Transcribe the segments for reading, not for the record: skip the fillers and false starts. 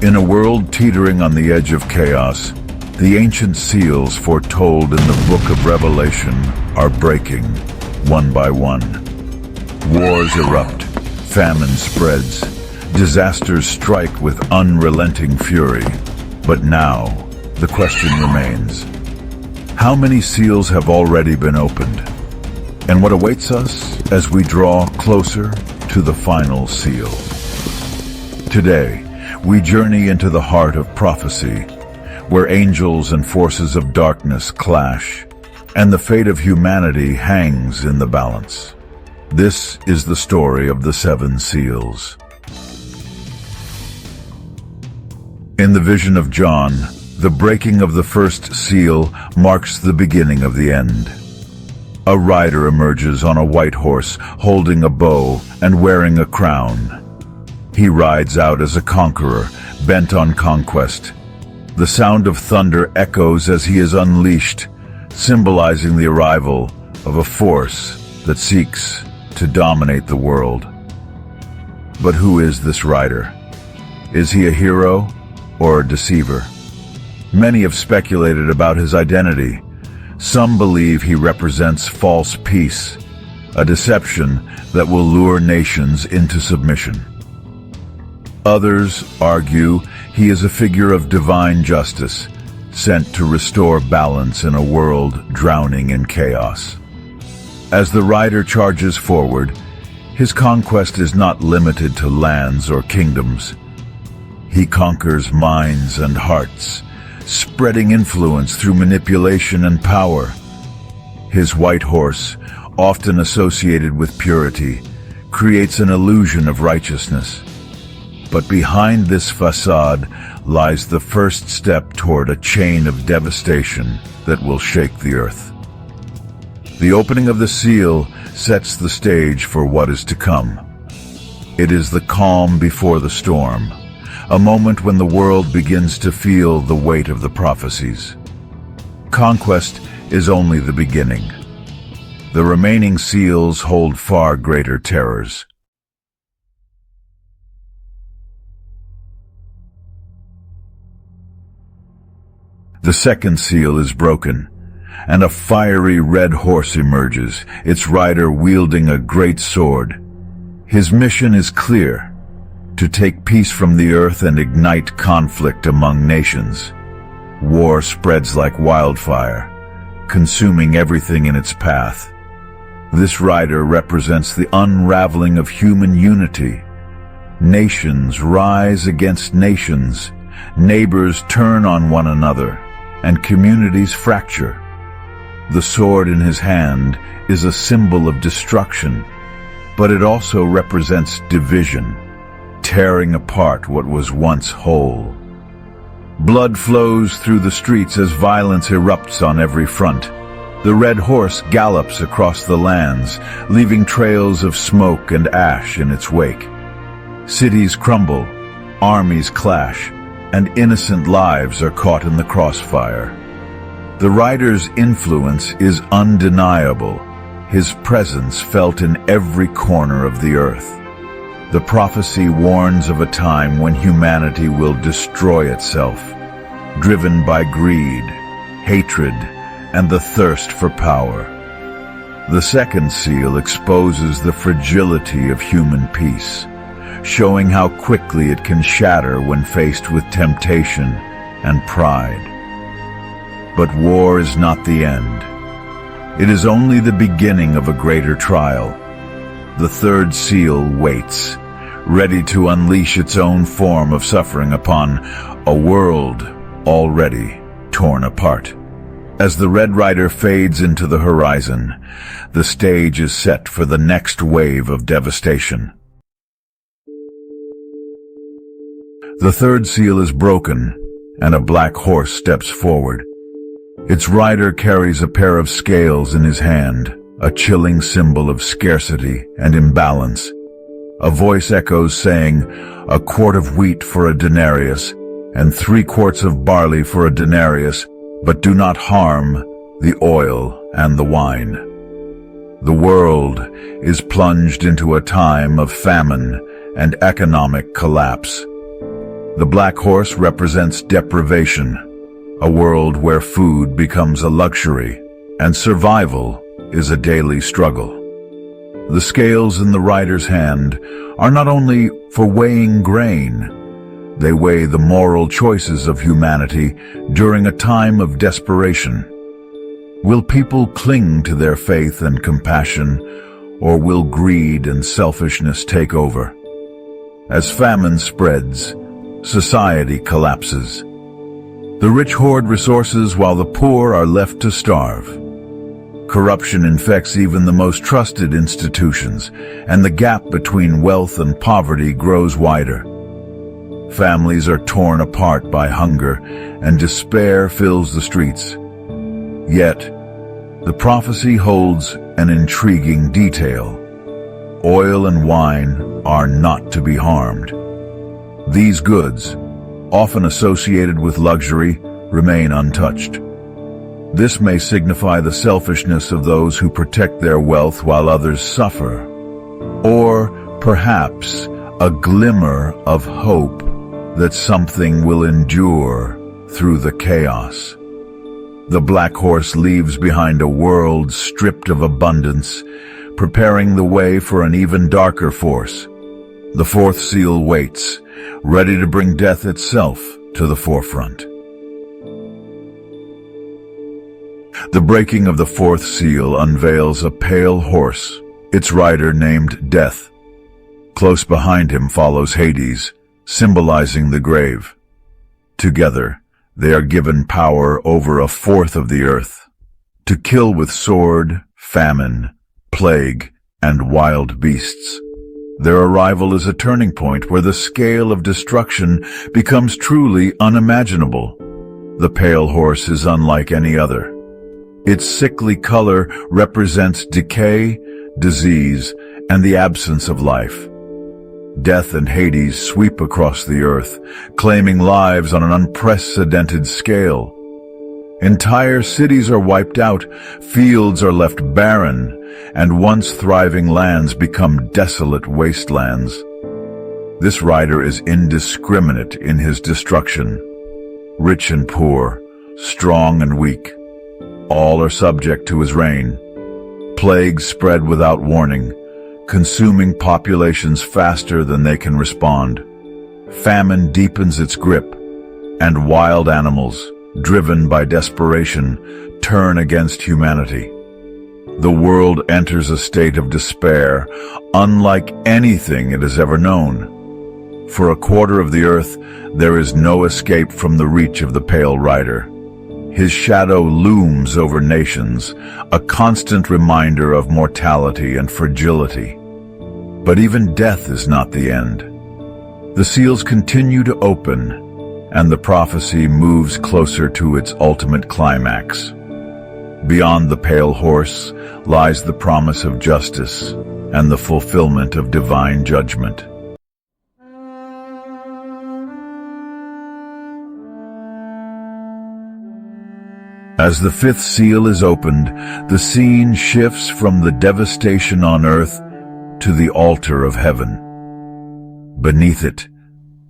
In a world teetering on the edge of chaos, the ancient seals foretold in the book of Revelation are breaking, one by one. Wars erupt, famine spreads, disasters strike with unrelenting fury. But now, the question remains: how many seals have already been opened? And what awaits us as we draw closer to the final seal? Today, we journey into the heart of prophecy, where angels and forces of darkness clash, and the fate of humanity hangs in the balance. This is the story of the 7 seals. In the vision of John, the breaking of the first seal marks the beginning of the end. A rider emerges on a white horse, holding a bow and wearing a crown. He rides out as a conqueror, bent on conquest. The sound of thunder echoes as he is unleashed, symbolizing the arrival of a force that seeks to dominate the world. But who is this rider? Is he a hero or a deceiver? Many have speculated about his identity. Some believe he represents false peace, a deception that will lure nations into submission. Others argue he is a figure of divine justice, sent to restore balance in a world drowning in chaos. As the rider charges forward, his conquest is not limited to lands or kingdoms. He conquers minds and hearts, spreading influence through manipulation and power. His white horse, often associated with purity, creates an illusion of righteousness. But behind this facade lies the first step toward a chain of devastation that will shake the earth. The opening of the seal sets the stage for what is to come. It is the calm before the storm, a moment when the world begins to feel the weight of the prophecies. Conquest is only the beginning. The remaining seals hold far greater terrors. The second seal is broken, and a fiery red horse emerges, its rider wielding a great sword. His mission is clear: to take peace from the earth and ignite conflict among nations. War spreads like wildfire, consuming everything in its path. This rider represents the unraveling of human unity. Nations rise against nations, neighbors turn on one another, and communities fracture. The sword in his hand is a symbol of destruction, but it also represents division, tearing apart what was once whole. Blood flows through the streets as violence erupts on every front. The red horse gallops across the lands, leaving trails of smoke and ash in its wake. Cities crumble, armies clash, and innocent lives are caught in the crossfire. The rider's influence is undeniable, his presence felt in every corner of the earth. The prophecy warns of a time when humanity will destroy itself, driven by greed, hatred, and the thirst for power. The second seal exposes the fragility of human peace, showing how quickly it can shatter when faced with temptation and pride. But war is not the end. It is only the beginning of a greater trial. The third seal waits, ready to unleash its own form of suffering upon a world already torn apart. As the Red Rider fades into the horizon, the stage is set for the next wave of devastation. The third seal is broken, and a black horse steps forward. Its rider carries a pair of scales in his hand, a chilling symbol of scarcity and imbalance. A voice echoes saying, "A quart of wheat for a denarius, and 3 quarts of barley for a denarius, but do not harm the oil and the wine." The world is plunged into a time of famine and economic collapse. The black horse represents deprivation, a world where food becomes a luxury and survival is a daily struggle. The scales in the rider's hand are not only for weighing grain, they weigh the moral choices of humanity during a time of desperation. Will people cling to their faith and compassion, or will greed and selfishness take over? As famine spreads, society collapses. The rich hoard resources while the poor are left to starve. Corruption infects even the most trusted institutions, and the gap between wealth and poverty grows wider. Families are torn apart by hunger, and despair fills the streets. Yet, the prophecy holds an intriguing detail. Oil and wine are not to be harmed. These goods, often associated with luxury, remain untouched. This may signify the selfishness of those who protect their wealth while others suffer, or perhaps a glimmer of hope that something will endure through the chaos. The black horse leaves behind a world stripped of abundance, preparing the way for an even darker force. The fourth seal waits, ready to bring death itself to the forefront. The breaking of the fourth seal unveils a pale horse, its rider named Death. Close behind him follows Hades, symbolizing the grave. Together, they are given power over a fourth of the earth, to kill with sword, famine, plague, and wild beasts. Their arrival is a turning point where the scale of destruction becomes truly unimaginable. The pale horse is unlike any other. Its sickly color represents decay, disease, and the absence of life. Death and Hades sweep across the earth, claiming lives on an unprecedented scale. Entire cities are wiped out, fields are left barren, and once thriving lands become desolate wastelands. This rider is indiscriminate in his destruction. Rich and poor, strong and weak, all are subject to his reign. Plagues spread without warning, consuming populations faster than they can respond. Famine deepens its grip, and wild animals, driven by desperation, turn against humanity. The world enters a state of despair, unlike anything it has ever known. For a quarter of the earth, there is no escape from the reach of the pale rider. His shadow looms over nations, a constant reminder of mortality and fragility. But even death is not the end. The seals continue to open, and the prophecy moves closer to its ultimate climax. Beyond the pale horse lies the promise of justice and the fulfillment of divine judgment. As the fifth seal is opened, the scene shifts from the devastation on earth to the altar of heaven. Beneath it,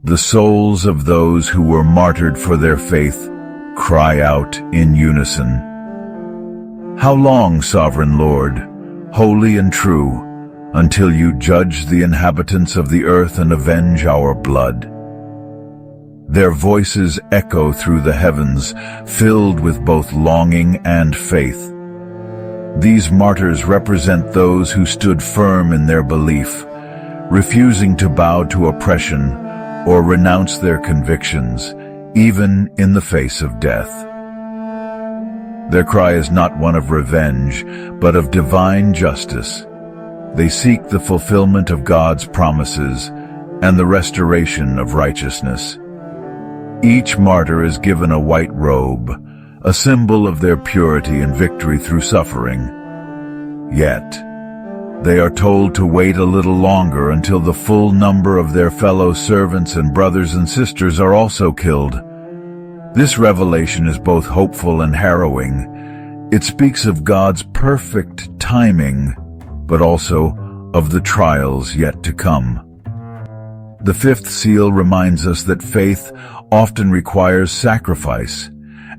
the souls of those who were martyred for their faith cry out in unison. How long, sovereign Lord, holy and true, until you judge the inhabitants of the earth and avenge our blood? Their voices echo through the heavens, filled with both longing and faith. These martyrs represent those who stood firm in their belief, refusing to bow to oppression or renounce their convictions, even in the face of death. Their cry is not one of revenge, but of divine justice. They seek the fulfillment of God's promises and the restoration of righteousness. Each martyr is given a white robe, a symbol of their purity and victory through suffering. Yet, they are told to wait a little longer until the full number of their fellow servants and brothers and sisters are also killed. This revelation is both hopeful and harrowing. It speaks of God's perfect timing, but also of the trials yet to come. The fifth seal reminds us that faith often requires sacrifice,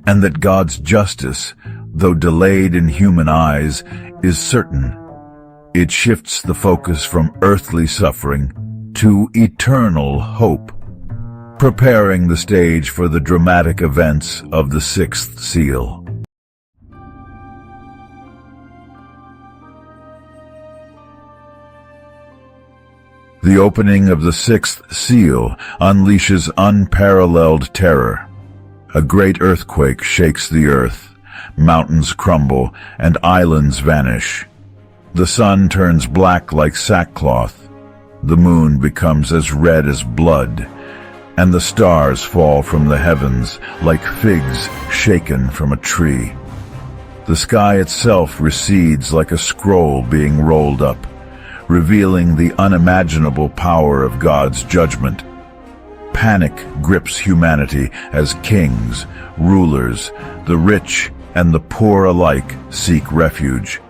and that God's justice, though delayed in human eyes, is certain. It shifts the focus from earthly suffering to eternal hope, preparing the stage for the dramatic events of the sixth seal. The opening of the sixth seal unleashes unparalleled terror. A great earthquake shakes the earth, mountains crumble, and islands vanish. The sun turns black like sackcloth, the moon becomes as red as blood, and the stars fall from the heavens like figs shaken from a tree. The sky itself recedes like a scroll being rolled up, revealing the unimaginable power of God's judgment. Panic grips humanity as kings, rulers, the rich and the poor alike seek refuge.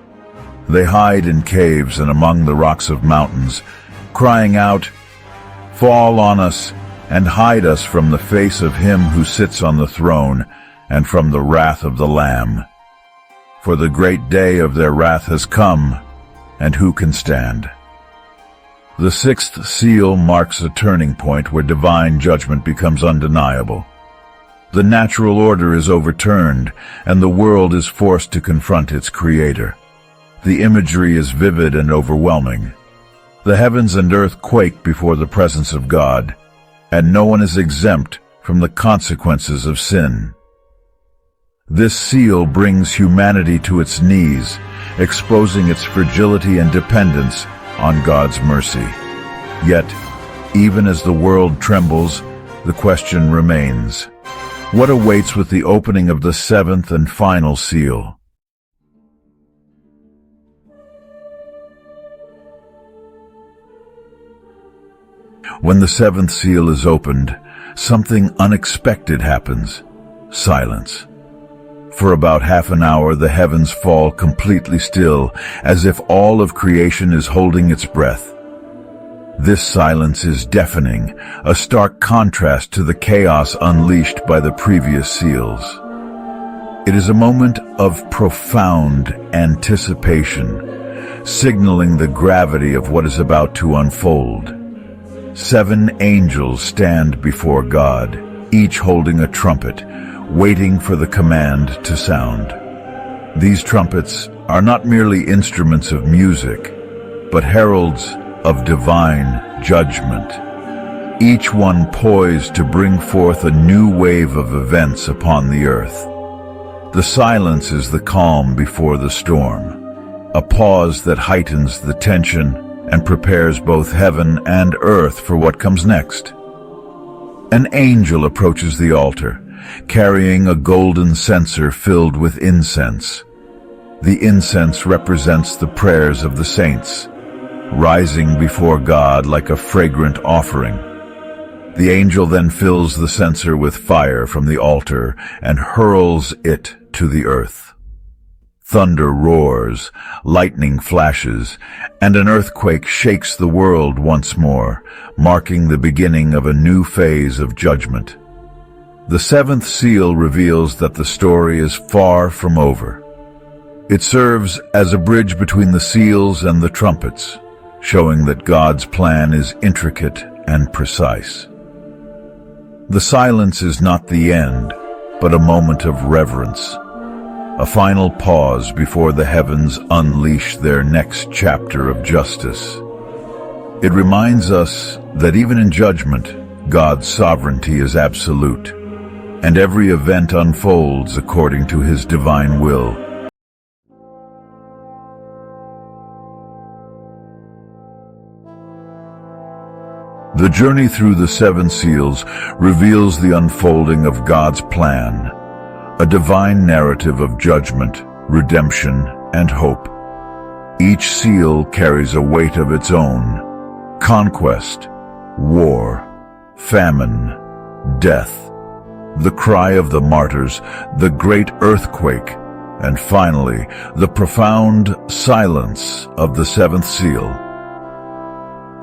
They hide in caves and among the rocks of mountains, crying out, "Fall on us and hide us from the face of him who sits on the throne and from the wrath of the Lamb. For the great day of their wrath has come, and who can stand?" The sixth seal marks a turning point where divine judgment becomes undeniable. The natural order is overturned, and the world is forced to confront its creator. The imagery is vivid and overwhelming. The heavens and earth quake before the presence of God, and no one is exempt from the consequences of sin. This seal brings humanity to its knees, exposing its fragility and dependence on God's mercy. Yet, even as the world trembles, the question remains: what awaits with the opening of the seventh and final seal? When the seventh seal is opened, something unexpected happens: silence. For about half an hour, the heavens fall completely still, as if all of creation is holding its breath. This silence is deafening, a stark contrast to the chaos unleashed by the previous seals. It is a moment of profound anticipation, signaling the gravity of what is about to unfold. 7 angels stand before God, each holding a trumpet, waiting for the command to sound. These trumpets are not merely instruments of music, but heralds of divine judgment, each one poised to bring forth a new wave of events upon the earth. The silence is the calm before the storm, a pause that heightens the tension and prepares both heaven and earth for what comes next. An angel approaches the altar, carrying a golden censer filled with incense. The incense represents the prayers of the saints, rising before God like a fragrant offering. The angel then fills the censer with fire from the altar and hurls it to the earth. Thunder roars, lightning flashes, and an earthquake shakes the world once more, marking the beginning of a new phase of judgment. The seventh seal reveals that the story is far from over. It serves as a bridge between the seals and the trumpets, showing that God's plan is intricate and precise. The silence is not the end, but a moment of reverence, a final pause before the heavens unleash their next chapter of justice. It reminds us that even in judgment, God's sovereignty is absolute, and every event unfolds according to His divine will. The journey through the 7 seals reveals the unfolding of God's plan, a divine narrative of judgment, redemption, and hope. Each seal carries a weight of its own: conquest, war, famine, death, the cry of the martyrs, the great earthquake, and finally, the profound silence of the 7th seal.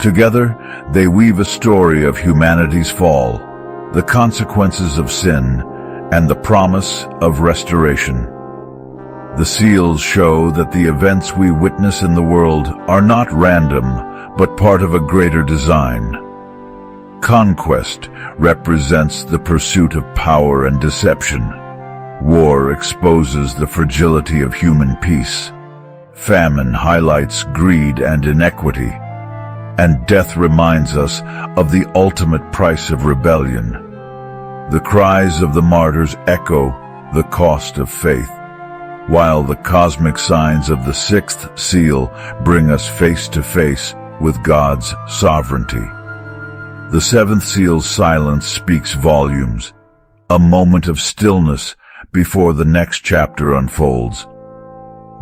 Together, they weave a story of humanity's fall, the consequences of sin, and the promise of restoration. The seals show that the events we witness in the world are not random, but part of a greater design. Conquest represents the pursuit of power and deception. War exposes the fragility of human peace. Famine highlights greed and inequity. And death reminds us of the ultimate price of rebellion. The cries of the martyrs echo the cost of faith, while the cosmic signs of the sixth seal bring us face to face with God's sovereignty. The seventh seal's silence speaks volumes, a moment of stillness before the next chapter unfolds.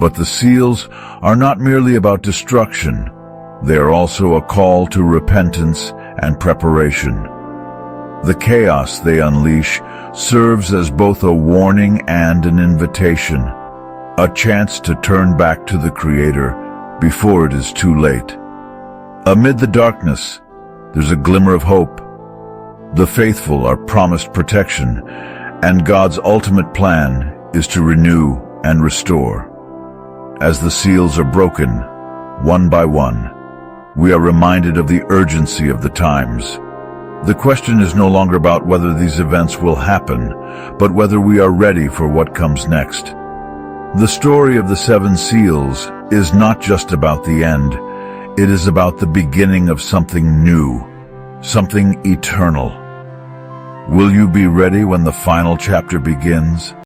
But the seals are not merely about destruction. They are also a call to repentance and preparation. The chaos they unleash serves as both a warning and an invitation, a chance to turn back to the Creator before it is too late. Amid the darkness, there's a glimmer of hope. The faithful are promised protection, and God's ultimate plan is to renew and restore. As the seals are broken, one by one, we are reminded of the urgency of the times. The question is no longer about whether these events will happen, but whether we are ready for what comes next. The story of the seven seals is not just about the end. It is about the beginning of something new, something eternal. Will you be ready when the final chapter begins?